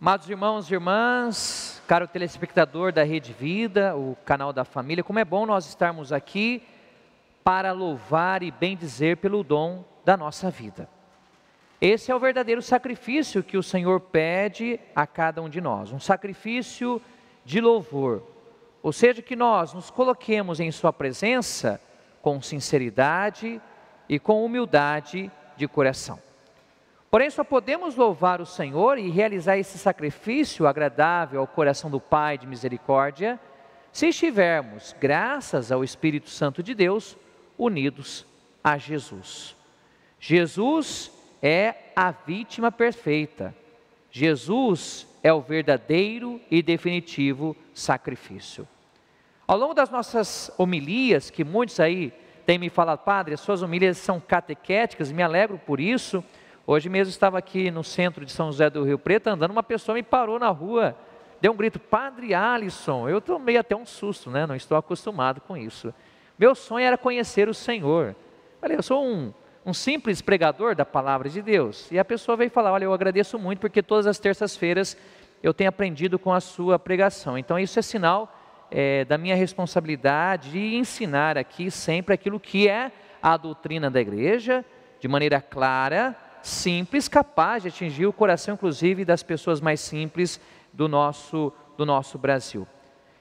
Amados irmãos e irmãs, caro telespectador da Rede Vida, o canal da família, como é bom nós estarmos aqui para louvar e bendizer pelo dom da nossa vida. Esse é o verdadeiro sacrifício que o Senhor pede a cada um de nós, um sacrifício de louvor, ou seja, que nós nos coloquemos em Sua presença com sinceridade e com humildade de coração. Porém, só podemos louvar o Senhor e realizar esse sacrifício agradável ao coração do Pai de misericórdia, se estivermos, graças ao Espírito Santo de Deus, unidos a Jesus. Jesus é a vítima perfeita. Jesus é o verdadeiro e definitivo sacrifício. Ao longo das nossas homilias, que muitos aí têm me falado, padre, as suas homilias são catequéticas, me alegro por isso. Hoje mesmo estava aqui no centro de São José do Rio Preto, andando, uma pessoa me parou na rua, deu um grito, Padre Alisson. Eu tomei até um susto, né? Não estou acostumado com isso. Meu sonho era conhecer o Senhor. Falei, eu sou um simples pregador da palavra de Deus. E a pessoa veio falar, olha, eu agradeço muito porque todas as terças-feiras eu tenho aprendido com a sua pregação. Então isso é sinal da minha responsabilidade de ensinar aqui sempre aquilo que é a doutrina da igreja, de maneira clara, simples, capaz de atingir o coração, inclusive, das pessoas mais simples do nosso Brasil.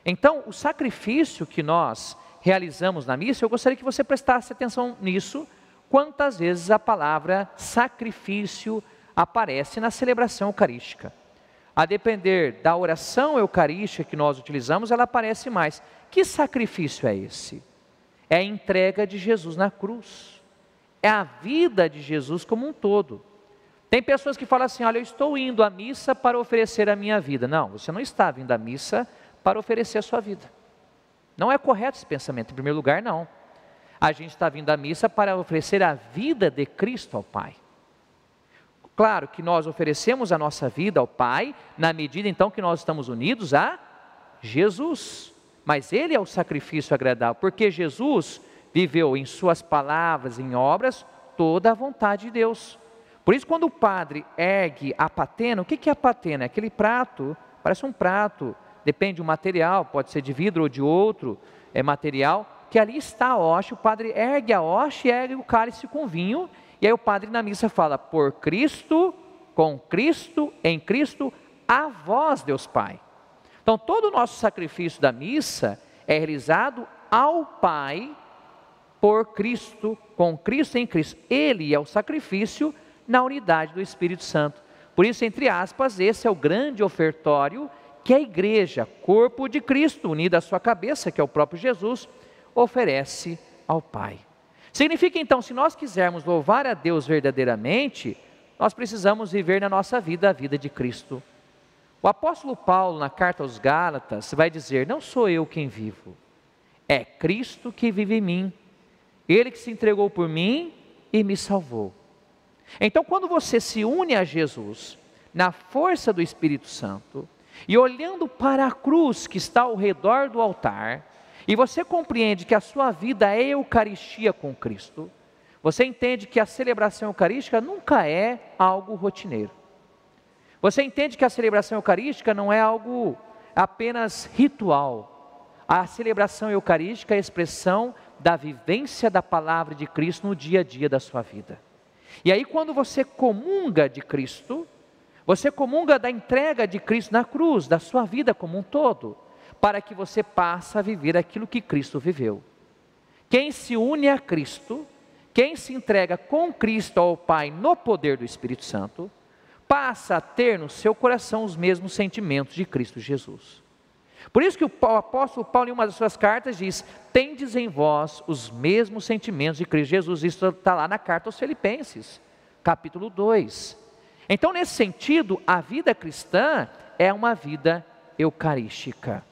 Então, o sacrifício que nós realizamos na missa, eu gostaria que você prestasse atenção nisso, quantas vezes a palavra sacrifício aparece na celebração eucarística. A depender da oração eucarística que nós utilizamos, ela aparece mais. Que sacrifício é esse? É a entrega de Jesus na cruz. É a vida de Jesus como um todo. Tem pessoas que falam assim, olha, eu estou indo à missa para oferecer a minha vida. Não, você não está vindo à missa para oferecer a sua vida. Não é correto esse pensamento, em primeiro lugar, não. A gente está vindo à missa para oferecer a vida de Cristo ao Pai. Claro que nós oferecemos a nossa vida ao Pai, na medida então que nós estamos unidos a Jesus. Mas Ele é o sacrifício agradável, porque Jesus viveu em suas palavras, em obras, toda a vontade de Deus. Por isso, quando o padre ergue a patena, o que é a patena? É aquele prato, parece um prato, depende do material, pode ser de vidro ou de outro material, que ali está a hóstia, o padre ergue a hóstia e ergue o cálice com vinho, e aí o padre na missa fala, por Cristo, com Cristo, em Cristo, a vós, Deus Pai. Então, todo o nosso sacrifício da missa é realizado ao Pai, por Cristo, com Cristo, em Cristo. Ele é o sacrifício na unidade do Espírito Santo. Por isso, entre aspas, esse é o grande ofertório que a igreja, corpo de Cristo, unida à sua cabeça, que é o próprio Jesus, oferece ao Pai. Significa então, se nós quisermos louvar a Deus verdadeiramente, nós precisamos viver na nossa vida a vida de Cristo. O apóstolo Paulo, na carta aos Gálatas, vai dizer, não sou eu quem vivo, é Cristo que vive em mim. Ele que se entregou por mim e me salvou. Então, quando você se une a Jesus, na força do Espírito Santo, e olhando para a cruz que está ao redor do altar, e você compreende que a sua vida é Eucaristia com Cristo, você entende que a celebração eucarística nunca é algo rotineiro. Você entende que a celebração eucarística não é algo apenas ritual. A celebração eucarística é a expressão da vivência da palavra de Cristo no dia a dia da sua vida. E aí quando você comunga de Cristo, você comunga da entrega de Cristo na cruz, da sua vida como um todo, para que você passe a viver aquilo que Cristo viveu. Quem se une a Cristo, quem se entrega com Cristo ao Pai no poder do Espírito Santo, passa a ter no seu coração os mesmos sentimentos de Cristo Jesus. Por isso que o apóstolo Paulo, em uma das suas cartas, diz, tendes em vós os mesmos sentimentos de Cristo Jesus. Isso está lá na carta aos Filipenses, capítulo 2. Então, nesse sentido, a vida cristã é uma vida eucarística.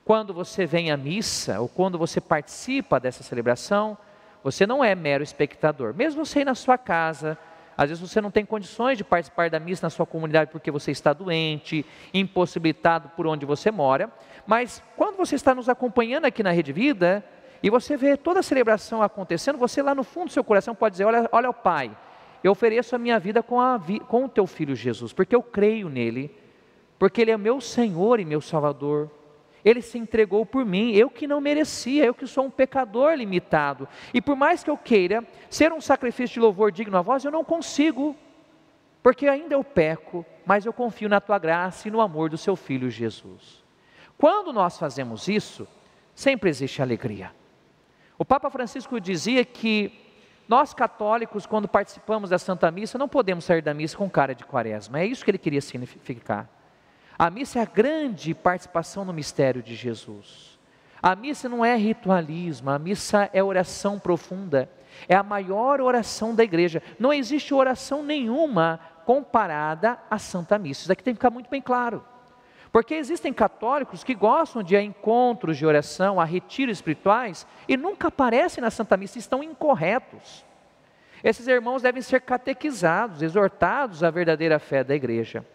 Quando você vem à missa, ou quando você participa dessa celebração, você não é mero espectador. Mesmo você ir na sua casa, às vezes você não tem condições de participar da missa na sua comunidade porque você está doente, impossibilitado por onde você mora, mas quando você está nos acompanhando aqui na Rede Vida, e você vê toda a celebração acontecendo, você lá no fundo do seu coração pode dizer, olha o Pai, eu ofereço a minha vida com o teu Filho Jesus, porque eu creio nele, porque Ele é meu Senhor e meu Salvador. Ele se entregou por mim, eu que não merecia, eu que sou um pecador limitado. E por mais que eu queira ser um sacrifício de louvor digno a vós, eu não consigo, porque ainda eu peco, mas eu confio na tua graça e no amor do seu Filho Jesus. Quando nós fazemos isso, sempre existe alegria. O Papa Francisco dizia que nós católicos, quando participamos da Santa Missa, não podemos sair da missa com cara de quaresma. É isso que ele queria significar. A missa é a grande participação no mistério de Jesus. A missa não é ritualismo, a missa é oração profunda. É a maior oração da igreja. Não existe oração nenhuma comparada à Santa Missa. Isso aqui tem que ficar muito bem claro. Porque existem católicos que gostam de ir a encontros de oração, a retiros espirituais, e nunca aparecem na Santa Missa, estão incorretos. Esses irmãos devem ser catequizados, exortados à verdadeira fé da igreja.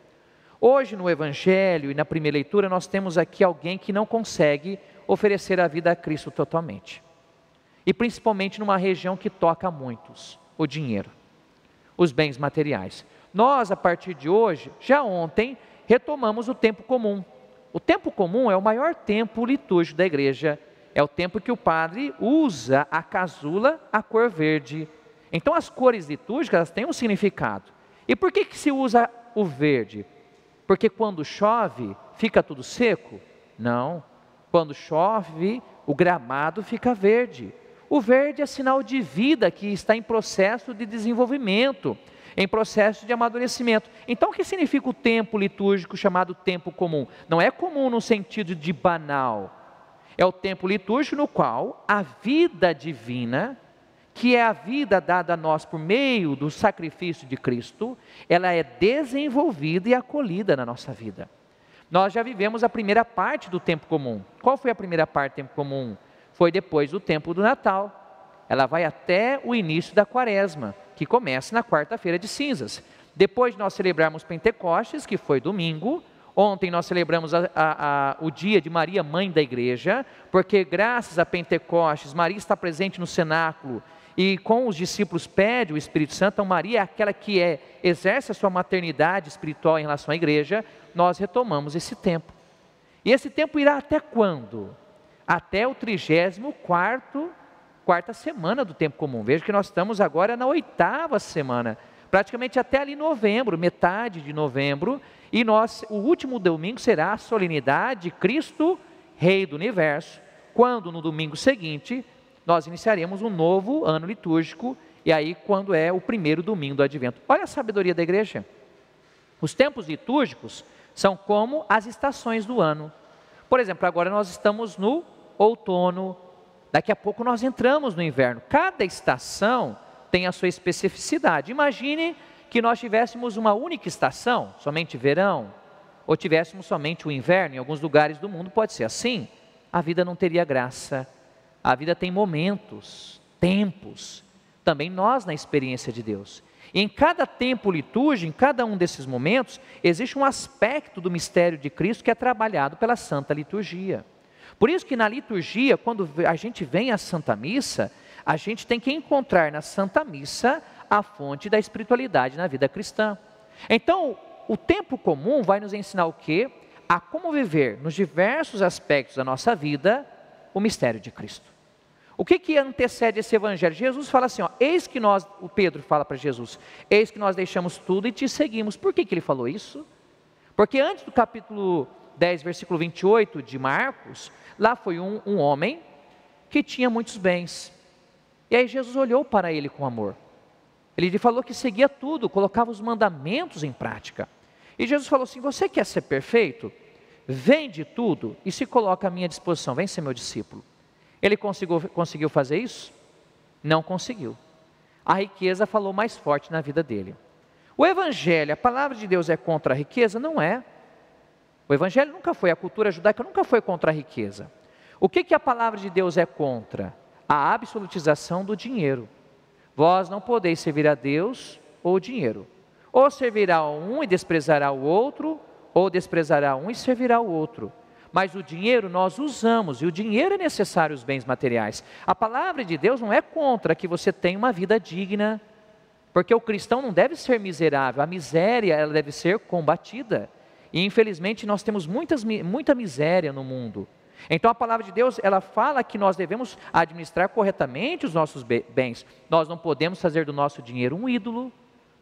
Hoje no Evangelho e na primeira leitura nós temos aqui alguém que não consegue oferecer a vida a Cristo totalmente. E principalmente numa região que toca a muitos, o dinheiro, os bens materiais. Nós, a partir de hoje, já ontem, retomamos o tempo comum. O tempo comum é o maior tempo litúrgico da igreja. É o tempo que o padre usa a casula, a cor verde. Então as cores litúrgicas elas têm um significado. E por que se usa o verde? Porque quando chove, fica tudo seco? Não. Quando chove, o gramado fica verde. O verde é sinal de vida que está em processo de desenvolvimento, em processo de amadurecimento. Então o que significa o tempo litúrgico chamado tempo comum? Não é comum no sentido de banal. É o tempo litúrgico no qual a vida divina, que é a vida dada a nós por meio do sacrifício de Cristo, ela é desenvolvida e acolhida na nossa vida. Nós já vivemos a primeira parte do tempo comum. Qual foi a primeira parte do tempo comum? Foi depois do tempo do Natal. Ela vai até o início da Quaresma, que começa na quarta-feira de cinzas. Depois de nós celebrarmos Pentecostes, que foi domingo, ontem nós celebramos o dia de Maria, mãe da igreja, porque graças a Pentecostes, Maria está presente no cenáculo, e com os discípulos pede o Espírito Santo. Então Maria é aquela que exerce a sua maternidade espiritual em relação à igreja. Nós retomamos esse tempo. E esse tempo irá até quando? Até o 34ª semana do tempo comum. Veja que nós estamos agora na 8ª semana, praticamente até ali novembro, metade de novembro, e o último domingo será a solenidade de Cristo, Rei do Universo, quando no domingo seguinte nós iniciaremos um novo ano litúrgico, e aí quando é o primeiro domingo do Advento. Olha a sabedoria da igreja. Os tempos litúrgicos são como as estações do ano. Por exemplo, agora nós estamos no outono, daqui a pouco nós entramos no inverno. Cada estação tem a sua especificidade. Imagine que nós tivéssemos uma única estação, somente verão, ou tivéssemos somente o inverno. Em alguns lugares do mundo pode ser assim. A vida não teria graça. A vida tem momentos, tempos, também nós na experiência de Deus. E em cada tempo litúrgico, em cada um desses momentos, existe um aspecto do mistério de Cristo que é trabalhado pela Santa Liturgia. Por isso que na liturgia, quando a gente vem à Santa Missa, a gente tem que encontrar na Santa Missa a fonte da espiritualidade na vida cristã. Então, o tempo comum vai nos ensinar o quê? A como viver nos diversos aspectos da nossa vida o mistério de Cristo. O que antecede esse evangelho? Jesus fala assim, eis que nós, o Pedro fala para Jesus, eis que nós deixamos tudo e te seguimos. Por que ele falou isso? Porque antes do capítulo 10, versículo 28 de Marcos, lá foi um homem que tinha muitos bens. E aí Jesus olhou para ele com amor. Ele lhe falou que seguia tudo, colocava os mandamentos em prática. E Jesus falou assim, você quer ser perfeito? Vende tudo e se coloca à minha disposição, vem ser meu discípulo. Ele conseguiu fazer isso? Não conseguiu. A riqueza falou mais forte na vida dele. O Evangelho, a palavra de Deus é contra a riqueza? Não é. O Evangelho nunca foi, a cultura judaica nunca foi contra a riqueza. O que a palavra de Deus é contra? A absolutização do dinheiro. Vós não podeis servir a Deus ou o dinheiro. Ou servirá a um e desprezará o outro, ou desprezará um e servirá o outro. Mas o dinheiro nós usamos, e o dinheiro é necessário os bens materiais. A palavra de Deus não é contra que você tenha uma vida digna, porque o cristão não deve ser miserável, a miséria ela deve ser combatida. E infelizmente nós temos muita miséria no mundo. Então a palavra de Deus, ela fala que nós devemos administrar corretamente os nossos bens. Nós não podemos fazer do nosso dinheiro um ídolo.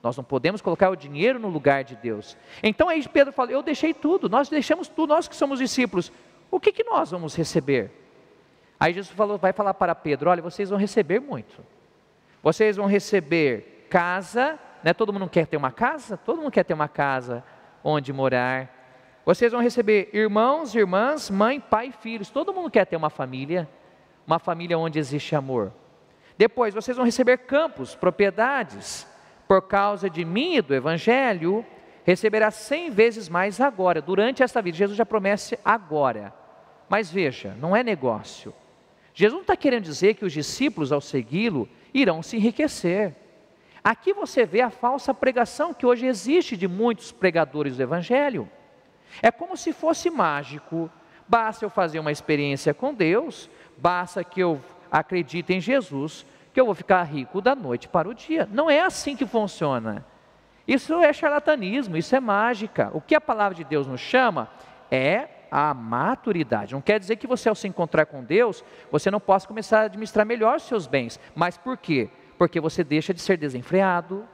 Nós não podemos colocar o dinheiro no lugar de Deus. Então aí Pedro fala, eu deixei tudo, nós deixamos tudo, nós que somos discípulos. O que nós vamos receber? Aí Jesus vai falar para Pedro, olha, vocês vão receber muito. Vocês vão receber casa, né? Todo mundo quer ter uma casa? Todo mundo quer ter uma casa onde morar. Vocês vão receber irmãos, irmãs, mãe, pai e filhos. Todo mundo quer ter uma família onde existe amor. Depois, vocês vão receber campos, propriedades. Por causa de mim e do Evangelho, receberá 100 vezes mais agora, durante esta vida. Jesus já promete agora. Mas veja, não é negócio. Jesus não está querendo dizer que os discípulos, ao segui-lo, irão se enriquecer. Aqui você vê a falsa pregação que hoje existe de muitos pregadores do Evangelho. É como se fosse mágico. Basta eu fazer uma experiência com Deus, basta que eu acredite em Jesus, que eu vou ficar rico da noite para o dia. Não é assim que funciona. Isso é charlatanismo, isso é mágica. O que a palavra de Deus nos chama é a maturidade. Não quer dizer que você, ao se encontrar com Deus, você não possa começar a administrar melhor os seus bens. Mas por quê? Porque você deixa de ser desenfreado,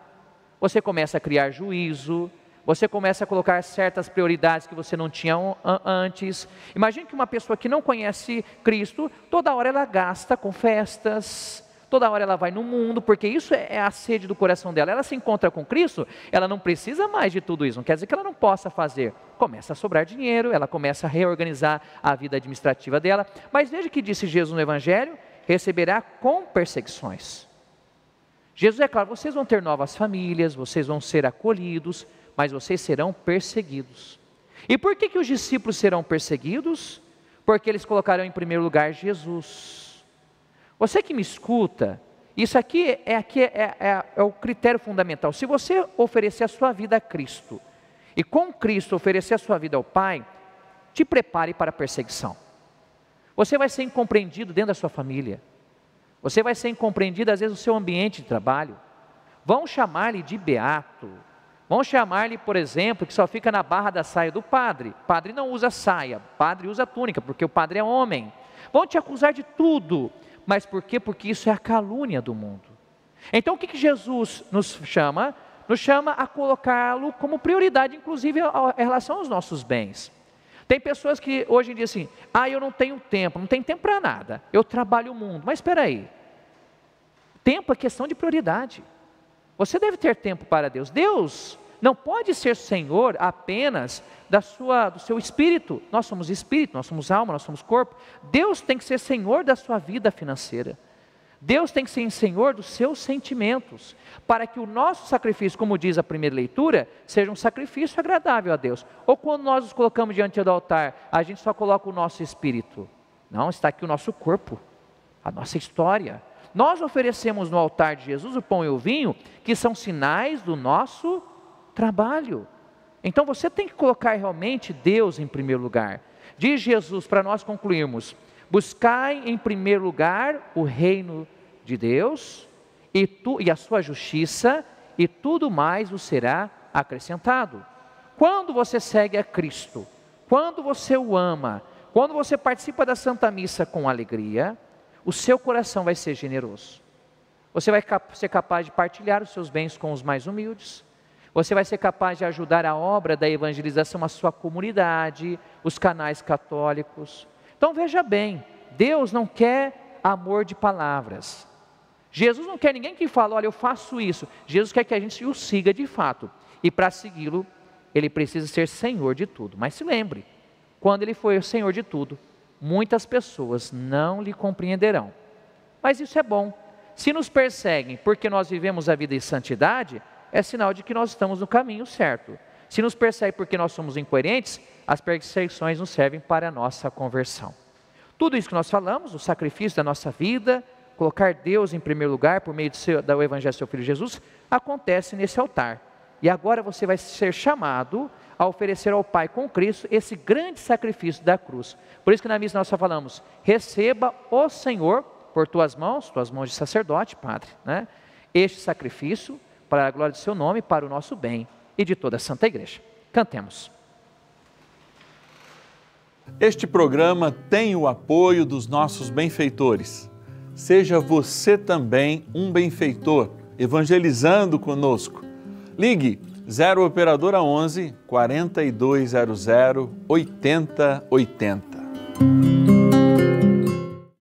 você começa a criar juízo, você começa a colocar certas prioridades que você não tinha antes. Imagine que uma pessoa que não conhece Cristo, toda hora ela gasta com festas, toda hora ela vai no mundo, porque isso é a sede do coração dela. Ela se encontra com Cristo, ela não precisa mais de tudo isso, não quer dizer que ela não possa fazer. Começa a sobrar dinheiro, ela começa a reorganizar a vida administrativa dela. Mas veja que disse Jesus no Evangelho, receberá com perseguições. Jesus é claro, vocês vão ter novas famílias, vocês vão ser acolhidos, mas vocês serão perseguidos. E por que os discípulos serão perseguidos? Porque eles colocarão em primeiro lugar Jesus. Você que me escuta, isso aqui é o critério fundamental. Se você oferecer a sua vida a Cristo, e com Cristo oferecer a sua vida ao Pai, te prepare para a perseguição. Você vai ser incompreendido dentro da sua família. Você vai ser incompreendido às vezes no seu ambiente de trabalho. Vão chamar-lhe de beato. Vão chamar-lhe, por exemplo, que só fica na barra da saia do padre. O padre não usa saia, o padre usa túnica, porque o padre é homem. Vão te acusar de tudo. Mas por quê? Porque isso é a calúnia do mundo. Então o que Jesus nos chama? Nos chama a colocá-lo como prioridade, inclusive em relação aos nossos bens. Tem pessoas que hoje em dia assim, eu não tenho tempo, não tenho tempo para nada, eu trabalho o mundo. Mas espera aí, tempo é questão de prioridade. Você deve ter tempo para Deus. Deus não pode ser Senhor apenas do seu espírito. Nós somos espírito, nós somos alma, nós somos corpo. Deus tem que ser Senhor da sua vida financeira. Deus tem que ser Senhor dos seus sentimentos, para que o nosso sacrifício, como diz a primeira leitura, seja um sacrifício agradável a Deus. Ou quando nós nos colocamos diante do altar, a gente só coloca o nosso espírito. Não, está aqui o nosso corpo, a nossa história. Nós oferecemos no altar de Jesus o pão e o vinho, que são sinais do nosso trabalho. Então você tem que colocar realmente Deus em primeiro lugar. Diz Jesus, para nós concluirmos, buscai em primeiro lugar o reino de Deus e a sua justiça, e tudo mais vos será acrescentado. Quando você segue a Cristo, quando você o ama, quando você participa da Santa Missa com alegria, o seu coração vai ser generoso. Você vai ser capaz de partilhar os seus bens com os mais humildes. Você vai ser capaz de ajudar a obra da evangelização, a sua comunidade, os canais católicos. Então veja bem, Deus não quer amor de palavras. Jesus não quer ninguém que fale, olha, eu faço isso. Jesus quer que a gente o siga de fato. E para segui-lo, ele precisa ser Senhor de tudo. Mas se lembre, quando ele for o Senhor de tudo, muitas pessoas não lhe compreenderão. Mas isso é bom. Se nos perseguem porque nós vivemos a vida em santidade, é sinal de que nós estamos no caminho certo. Se nos perseguem porque nós somos incoerentes, as perseguições nos servem para a nossa conversão. Tudo isso que nós falamos, o sacrifício da nossa vida, colocar Deus em primeiro lugar por meio do Evangelho do seu Filho Jesus, acontece nesse altar. E agora você vai ser chamado a oferecer ao Pai com Cristo esse grande sacrifício da cruz. Por isso que na missa nós só falamos, receba o Senhor por tuas mãos de sacerdote, Padre, né? Este sacrifício para a glória do seu nome, para o nosso bem e de toda a Santa Igreja. Cantemos. Este programa tem o apoio dos nossos benfeitores. Seja você também um benfeitor, evangelizando conosco. Ligue 0 Operadora 11 4200 8080.